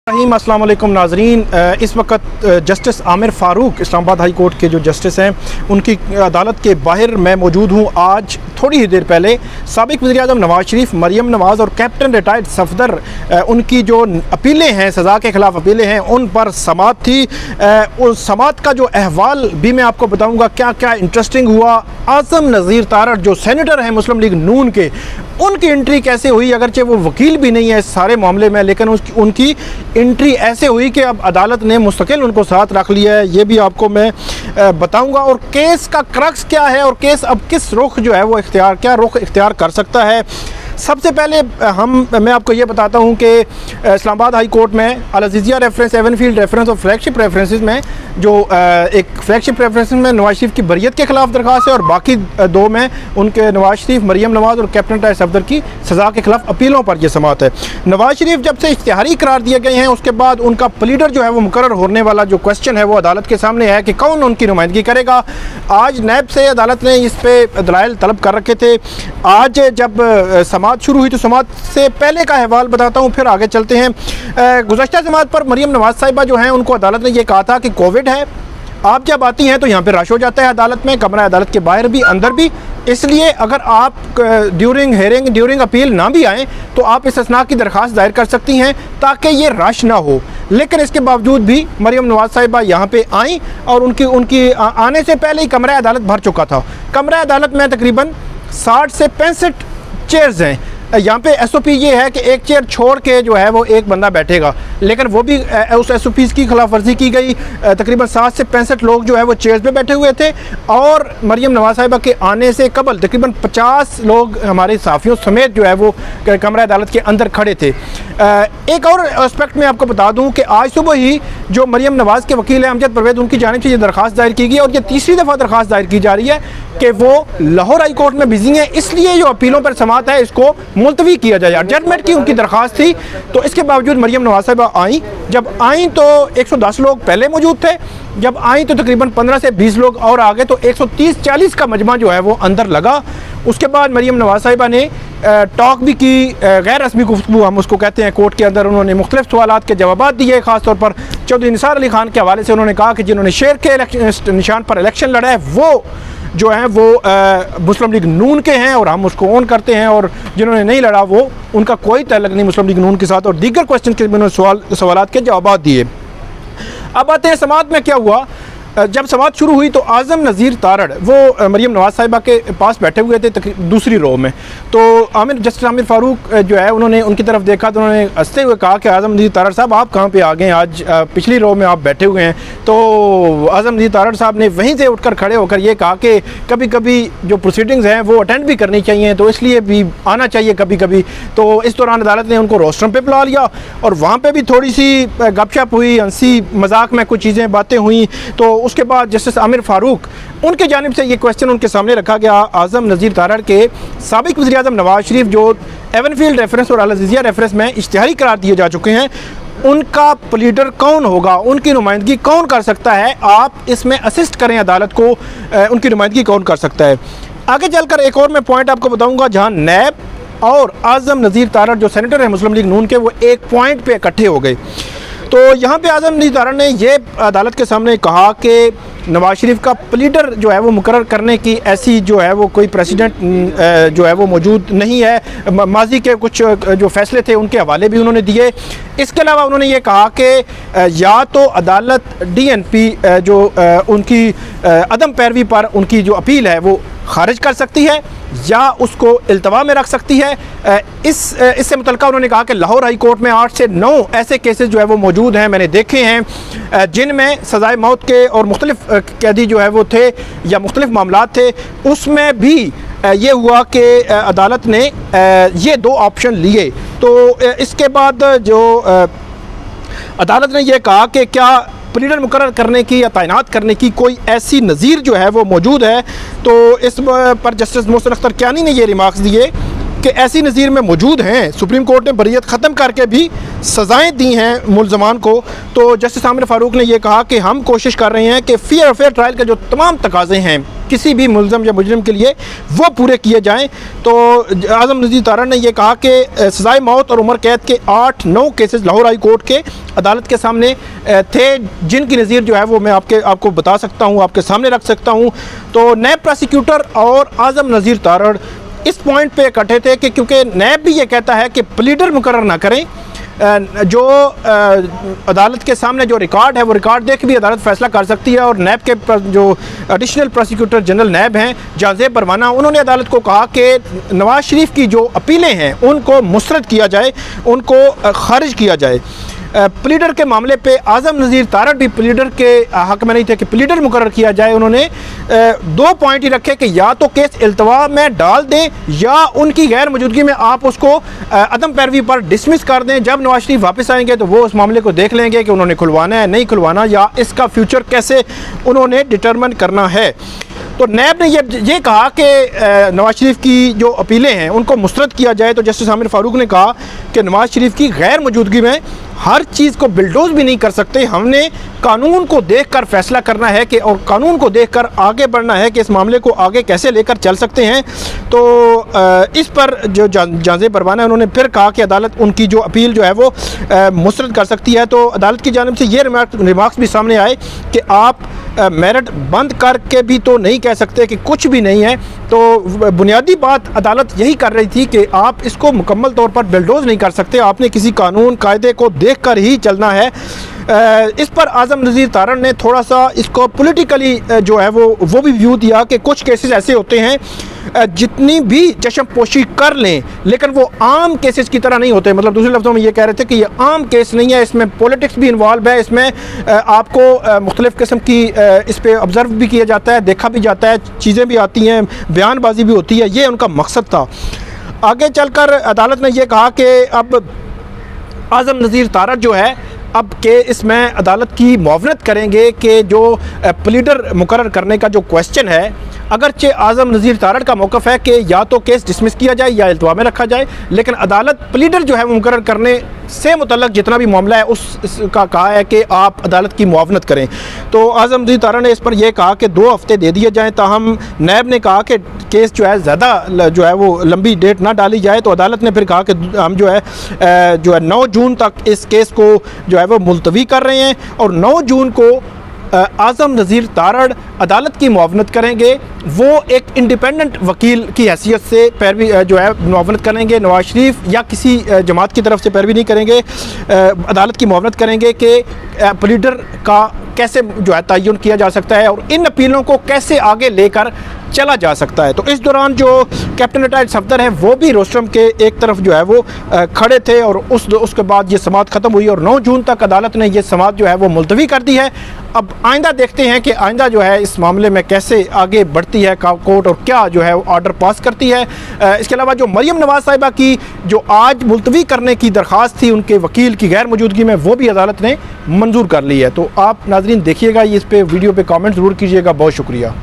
अस्सलाम वालेकुम नाजरीन। इस वक्त justice Aamir Farooq Islamabad high court के जो जस्टिस हैं उनकी अदालत के बाहर मैं मौजूद हूँ। आज थोड़ी ही देर पहले साबिक़ वज़ीर-ए-आज़म नवाज़ शरीफ, मरियम नवाज़ और कैप्टन रिटायर्ड सफदर उनकी जो अपीलें हैं, सज़ा के ख़िलाफ़ अपीलें हैं, उन पर समाअत थी। उस समाअत का जो अहवाल भी मैं आपको बताऊँगा क्या क्या इंटरेस्टिंग हुआ। आज़म नज़ीर तारड़ जो सेनेटर हैं मुस्लिम लीग नून के, उनकी एंट्री कैसे हुई, अगरचे वो वकील भी नहीं है इस सारे मामले में, लेकिन उनकी एंट्री ऐसे हुई कि अब अदालत ने मुस्तकिल उनको साथ रख लिया है, ये भी आपको मैं बताऊंगा। और केस का क्रक्स क्या है और केस अब किस रुख जो है वो रुख इख्तियार कर सकता है। सबसे पहले मैं आपको ये बताता हूँ कि इस्लामाबाद हाई कोर्ट में अल-अज़ीज़िया रेफरेंस, एवनफील्ड रेफरेंस और फ्लैगशिप रेफरेंसेस में जो एक फ्लैगशिप रेफरेंस में नवाज़ शरीफ की बरियत के ख़िलाफ़ दरख्वास्त है और बाकी दो में उनके नवाज़ शरीफ, मरियम नवाज़ और कैप्टन रिटायर्ड सफदर की सज़ा के ख़िलाफ़ अपीलों पर यह समाअत है। नवाज़ शरीफ जब से इश्तिहारी करार दिए गए हैं उसके बाद उनका प्लीडर जो है वो मुकर्रर होने वाला जो क्वेश्चन है वो अदालत के सामने है कि कौन उनकी नुमाइंदगी करेगा। आज नैब से अदालत ने इस पर दलाइल तलब कर रखे थे। आज जब समाअत शुरू हुई तो समाअत से पहले का अहवाल बताता हूँ, फिर आगे चलते हैं। गुज़श्ता समाअत पर मरियम नवाज़ साहिबा जो हैं उनको अदालत ने यह कहा था कि कोविड है, आप जब आती हैं तो यहाँ पे रश हो जाता है अदालत में, कमरा अदालत के बाहर भी अंदर भी, इसलिए अगर आप ड्यूरिंग अपील ना भी आएँ तो आप इस्तिस्ना की दरख्वास्त दायर कर सकती हैं ताकि ये रश ना हो। लेकिन इसके बावजूद भी मरियम नवाज़ साहिबा यहाँ पे आईं और उनकी आने से पहले ही कमरा अदालत भर चुका था। कमरा अदालत में तकरीबन 60 से 65 चेयर्स हैं। यहाँ पे SOP ये है कि एक चेयर छोड़ के जो है वो एक बंदा बैठेगा, लेकिन वो भी उस SOP की खिलाफ वर्जी की गई। तकरीबन 60 से 65 लोग जो है वो चेयर्स पे बैठे हुए थे और मरियम नवाज़ साहिबा के आने से कबल तकरीबन 50 लोग हमारे साफियों समेत जो है वो कमरा अदालत के अंदर खड़े थे। एक और एस्पेक्ट में आपको बता दूँ कि आज सुबह ही जो मरियम नवाज़ के वकील हैं अमजद परवेज़, उनकी जानिब से ये दरख्वास्त दायर की गई और ये तीसरी दफ़ा दरख्वास्त दायर की जा रही है कि वो लाहौर हाई कोर्ट में बिजी हैं, इसलिए जो अपीलों पर समाअत है इसको मुलतवी किया जाए। एडजमेंट की उनकी दरख्वास्त थी, तो इसके बावजूद मरियम नवाज़ साहिबा आई। जब आई तो 110 लोग पहले मौजूद थे, जब आई तो तकरीबन 15 से 20 लोग और आ गए, तो 130-40 का मजमा जो है वो अंदर लगा। उसके बाद मरियम नवाज़ साहिबा ने टॉक भी की, गैर रस्मी गुफ्तगू हम उसको कहते हैं, कोर्ट के अंदर उन्होंने मुख्तलिफ सवालात के जवाब दिए। ख़ासतौर पर चौधरी निसार अली खान के हवाले से उन्होंने कहा कि जिन्होंने शेर के निशान पर इलेक्शन लड़ा है वो जो है वो मुस्लिम लीग नून के हैं और हम उसको ऑन करते हैं, और जिन्होंने नहीं लड़ा वो उनका कोई ताल्लुक नहीं मुस्लिम लीग नून के साथ, और दीगर क्वेश्चन के उन्होंने सवालात के जवाब दिए। अब आते हैं समाअत में क्या हुआ। जब समाअत शुरू हुई तो आज़म नज़ीर तारड़ वो मरियम नवाज़ साहिबा के पास बैठे हुए थे दूसरी रो में। तो जस्टिस आमिर फ़ारूक जो है उन्होंने उनकी तरफ देखा तो उन्होंने हंसते हुए कहा कि आज़म नज़ीर तारड़ साहब आप कहाँ पे आ गए, आज पिछली रो में आप बैठे हुए हैं। तो आज़म नज़ीर तारड़ साहब ने वहीं से उठकर खड़े होकर ये कहा कि कभी कभी जो प्रोसीडिंग्स हैं वो अटेंड भी करनी चाहिए, तो इसलिए भी आना चाहिए कभी कभी। तो इस दौरान अदालत ने उनको रोस्ट्रम पे बुला लिया और वहाँ पर भी थोड़ी सी गपशप हुई, हंसी मजाक में कुछ चीज़ें बातें हुई। तो उसके बाद जस्टिस आमिर फ़ारूक उनके जानिब से ये क्वेश्चन उनके सामने रखा गया। आज़म नज़ीर तारड़ के साबिक़ वज़ीर-ए-आज़म नवाज़ शरीफ जो एवनफील्ड रेफरेंस और अल-अज़ीज़िया रेफरेंस में इश्तिहारी करार दिए जा चुके हैं, उनका प्लीडर कौन होगा, उनकी नुमाइंदगी कौन कर सकता है, आप इसमें असिस्ट करें अदालत को, उनकी नुमाइंदगी कौन कर सकता है। आगे चलकर एक और मैं पॉइंट आपको बताऊँगा जहाँ नैब और आज़म नज़ीर तारड़ जो सेनेटर हैं मुस्लिम लीग नून के, वो एक पॉइंट पर इकट्ठे हो गए। तो यहाँ पे आज़म नज़ीर तारड़ ने ये अदालत के सामने कहा कि नवाज़ शरीफ का प्लीडर जो है वो मुकर्रर करने की ऐसी जो है वो कोई प्रेसिडेंट जो है वो मौजूद नहीं है। माजी के कुछ जो फैसले थे उनके हवाले भी उन्होंने दिए। इसके अलावा उन्होंने ये कहा कि या तो अदालत DNP जो उनकी अदम पैरवी पर उनकी जो अपील है वो खारिज कर सकती है या उसको इल्तवा में रख सकती है। इससे मुतल्लिका उन्होंने कहा कि लाहौर हाई कोर्ट में 8 से 9 ऐसे केसेस जो है वो मौजूद हैं, मैंने देखे हैं, जिनमें सज़ाए मौत के और मुख्तलिफ कैदी जो है वो थे या मुख्तलिफ मामलात थे। उसमें भी ये हुआ कि अदालत ने ये 2 ऑप्शन लिए। तो इसके बाद जो अदालत ने यह कहा कि क्या प्लीडर मुकर्रर करने की या तैनात करने की कोई ऐसी नज़ीर जो है वो मौजूद है। तो इस पर जस्टिस मोहसिन अख्तर कियानी ने ये रिमार्क्स दिए कि ऐसी नज़ीर में मौजूद हैं। सुप्रीम कोर्ट ने बरीयत ख़त्म करके भी सज़ाएँ दी हैं मुलजमान को। तो जस्टिस आमिर फ़ारूक ने यह कहा कि हम कोशिश कर रहे हैं कि फेयर ट्रायल के जो तमाम तकाज़े हैं किसी भी मुलज़म या मुजरिम के लिए वो पूरे किए जाएँ। तो आज़म नज़ीर तारड़ ने यह कहा कि सज़ाए मौत और उम्र कैद के 8-9 केसेस लाहौर हाई कोर्ट के अदालत के सामने थे, जिनकी नज़ीर जो है वो मैं आपको बता सकता हूँ, आपके सामने रख सकता हूँ। तो नैब प्रोसिक्यूटर और आज़म नज़ीर तारड़ इस पॉइंट पे इकट्ठे थे कि क्योंकि नैब भी ये कहता है कि प्लीडर मुकर्रर ना करें, जो अदालत के सामने जो रिकॉर्ड है वो रिकॉर्ड देख भी अदालत फ़ैसला कर सकती है। और नैब के जो एडिशनल प्रोसिक्यूटर जनरल नैब हैं जाज़ेब परवाना, उन्होंने अदालत को कहा कि नवाज़ शरीफ की जो अपीलें हैं उनको मुस्तरद किया जाए, उनको खारिज किया जाए। प्लीडर के मामले पे आज़म नज़ीर तारड़ भी प्लीडर के हक़ में नहीं थे कि प्लीडर मुकर्रर किया जाए। उन्होंने 2 पॉइंट ही रखे कि या तो केस इल्तवा में डाल दें या उनकी गैर मौजूदगी में आप उसको अदम पैरवी पर डिसमिस कर दें। जब नवाज शरीफ वापस आएंगे तो वो उस मामले को देख लेंगे कि उन्होंने खुलवाना है नहीं खुलवाना, या इसका फ्यूचर कैसे उन्होंने डिटरमिन करना है। तो नैब ने ये कहा कि नवाज शरीफ की जो अपीलें हैं उनको मुस्तरद किया जाए। तो जस्टिस आमिर फ़ारूक ने कहा कि नवाज शरीफ की गैर मौजूदगी में हर चीज़ को बिल्डोज भी नहीं कर सकते, हमने कानून को देखकर फैसला करना है कि और कानून को देखकर आगे बढ़ना है कि इस मामले को आगे कैसे लेकर चल सकते हैं। तो इस पर जो जाज़ेब परवाना है उन्होंने फिर कहा कि अदालत उनकी जो अपील जो है वो मुस्तरद कर सकती है। तो अदालत की जानिब से ये रिमार्क्स भी सामने आए कि आप मेरिट बंद करके भी तो नहीं कह सकते कि कुछ भी नहीं है। तो बुनियादी बात अदालत यही कर रही थी कि आप इसको मुकम्मल तौर पर बिल्डोज नहीं कर सकते, आपने किसी कानून कायदे को देख कर ही चलना है। इस पर आज़म नज़ीर तारड़ ने थोड़ा सा इसको पॉलिटिकली जो है वो भी व्यू दिया कि कुछ केसेस ऐसे होते हैं जितनी भी चश्मपोशी कर लें लेकिन वो आम केसेस की तरह नहीं होते। मतलब दूसरे लफ्ज़ों में ये कह रहे थे कि ये आम केस नहीं है, इसमें पॉलिटिक्स भी इन्वॉल्व है, इसमें आपको मुख्तलिफ़ किस्म की इस पर ऑब्ज़र्व भी किया जाता है, देखा भी जाता है, चीज़ें भी आती हैं, बयानबाजी भी होती है। ये उनका मकसद था। आगे चलकर अदालत ने यह कहा कि अब आज़म नज़ीर तारड़ जो है अब के इसमें अदालत की मुआवनत करेंगे कि जो प्लीडर मुकर्रर करने का जो क्वेश्चन है, अगरचे आज़म नज़ीर तारड़ का मौक़िफ़ है कि या तो केस डिसमिस किया जाए या इल्तवा में रखा जाए, लेकिन अदालत प्लीडर जो है वो मुकर्रर करने से मुतल्लक जितना भी मामला है उसका कहा है कि आप अदालत की मुआवनत करें। तो आज़म नज़ीर तारड़ ने इस पर यह कहा कि 2 हफ़्ते दे दिए जाएँ। ताहम नैब ने कहा कि केस जो है ज़्यादा जो है वो लंबी डेट ना डाली जाए। तो अदालत ने फिर कहा कि हम जो है 9 जून तक इस केस को जो है वो मुलतवी कर रहे हैं और 9 जून को आज़म नज़ीर तारड़ अदालत की मुआवनत करेंगे। वो एक इंडिपेंडेंट वकील की हैसियत से पैरवी जो है मुआवनत करेंगे, नवाज शरीफ या किसी जमात की तरफ से पैरवी नहीं करेंगे, अदालत की मुआवनत करेंगे कि प्लीडर का कैसे जो है तयन किया जा सकता है और इन अपीलों को कैसे आगे लेकर चला जा सकता है। तो इस दौरान जो कैप्टन रिटायर्ड सफदर हैं वो भी रोस्टरम के एक तरफ जो है वो खड़े थे और उसके बाद ये समाअत ख़त्म हुई और 9 जून तक अदालत ने ये समाअत जो है वो मुलतवी कर दी है। अब आइंदा देखते हैं कि आइंदा जो है इस मामले में कैसे आगे बढ़ती है कोर्ट और क्या जो है ऑर्डर पास करती है। इसके अलावा जो मरियम नवाज़ साहिबा की जो आज मुलतवी करने की दरख्वास्त थी उनके वकील की गैर मौजूदगी में, वो भी अदालत ने मंजूर कर ली है। तो आप नाज़रीन देखिएगा, इस पे वीडियो पे कमेंट ज़रूर कीजिएगा। बहुत शुक्रिया।